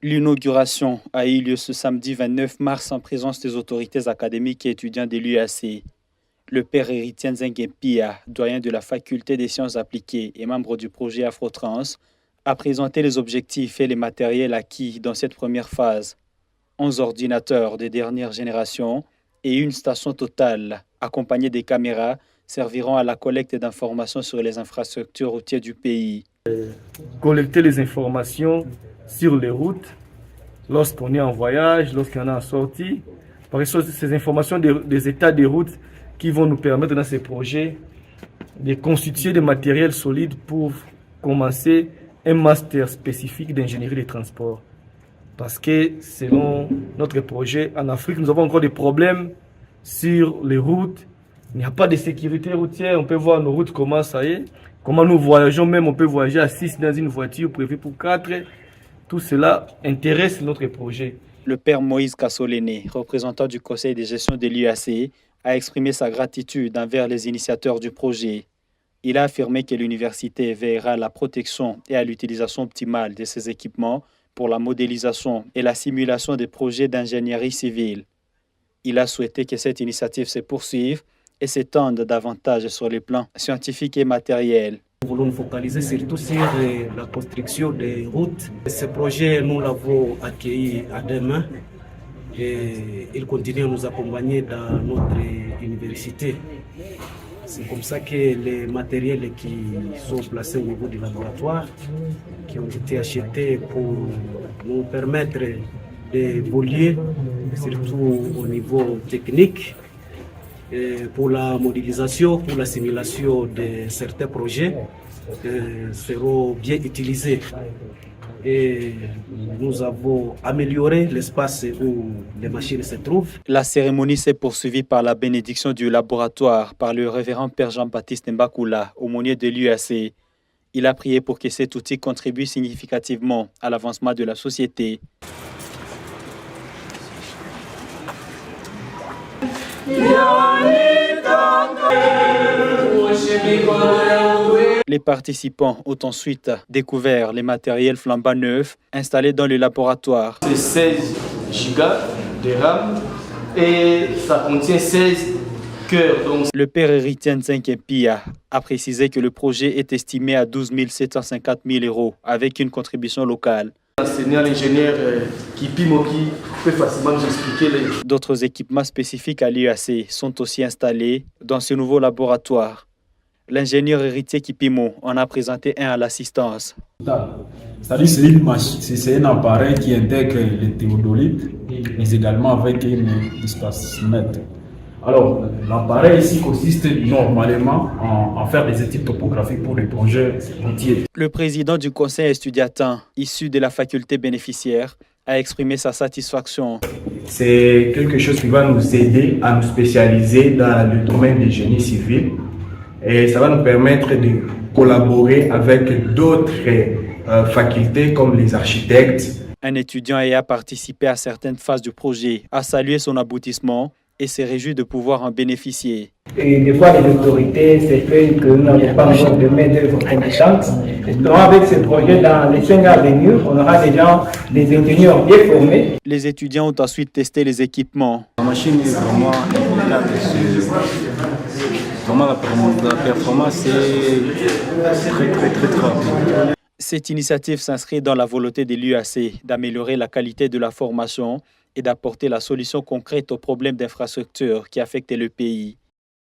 L'inauguration a eu lieu ce samedi 29 mars en présence des autorités académiques et étudiants de l'UAC. Le père Héritier Nzengue Pia, doyen de la faculté des sciences appliquées et membre du projet Afrotrans, a présenté les objectifs et les matériels acquis dans cette première phase. 11 ordinateurs de dernière génération et une station totale, accompagnée des caméras, serviront à la collecte d'informations sur les infrastructures routières du pays. Collecter les informations sur les routes, lorsqu'on est en voyage, lorsqu'on est en sortie. Par exemple, ces informations des états des routes qui vont nous permettre dans ces projets de constituer des matériels solides pour commencer un master spécifique d'ingénierie des transports. Parce que selon notre projet, en Afrique, nous avons encore des problèmes sur les routes. Il n'y a pas de sécurité routière. On peut voir nos routes comment ça est. Comment nous voyageons même, on peut voyager à 6 dans une voiture prévue pour 4. Tout cela intéresse notre projet. Le père Moïse Kassolene, représentant du conseil de gestion de l'UAC, a exprimé sa gratitude envers les initiateurs du projet. Il a affirmé que l'université veillera à la protection et à l'utilisation optimale de ces équipements pour la modélisation et la simulation des projets d'ingénierie civile. Il a souhaité que cette initiative se poursuive et s'étende davantage sur les plans scientifiques et matériels. Nous voulons nous focaliser surtout sur la construction des routes. Ce projet, nous l'avons accueilli à deux mains et il continue à nous accompagner dans notre université. C'est comme ça que les matériels qui sont placés au niveau du laboratoire, qui ont été achetés pour nous permettre d'évoluer, surtout au niveau technique, pour la modélisation, pour la simulation de certains projets, seront bien utilisés. Et nous avons amélioré l'espace où les machines se trouvent. La cérémonie s'est poursuivie par la bénédiction du laboratoire par le révérend Père Jean-Baptiste Mbakula, aumônier de l'UAC. Il a prié pour que cet outil contribue significativement à l'avancement de la société. Les participants ont ensuite découvert les matériels flambant neufs installés dans le laboratoire. C'est 16 gigas de RAM et ça contient 16 cœurs. Donc... Le père Héritier Nzengue Pia a précisé que le projet est estimé à 12 750 000 € avec une contribution locale. L'ingénieur Kipimo qui peut facilement nous expliquer les... D'autres équipements spécifiques à l'UAC sont aussi installés dans ce nouveau laboratoire. L'ingénieur Héritier Kipimo en a présenté un à l'assistance. C'est un appareil qui intègre les théodolites, mais également avec une spacimètre. Alors, l'appareil ici consiste normalement en faire des études topographiques pour les projets routiers. Le président du conseil estudiantin, issu de la faculté bénéficiaire, a exprimé sa satisfaction. C'est quelque chose qui va nous aider à nous spécialiser dans le domaine du génie civil et ça va nous permettre de collaborer avec d'autres facultés comme les architectes. Un étudiant ayant participé à certaines phases du projet a salué son aboutissement et s'est réjoui de pouvoir en bénéficier. Et des fois, les autorités se plaignent que nous n'avons pas encore de main-d'œuvre compétente. Donc, avec ce projet, dans les 5 ans à venir, on aura déjà des ingénieurs bien formés. Les étudiants ont ensuite testé les équipements. La machine est vraiment impeccable. Vraiment, la performance est très rapide. Cette initiative s'inscrit dans la volonté de l'UAC d'améliorer la qualité de la formation et d'apporter la solution concrète aux problèmes d'infrastructure qui affectent le pays.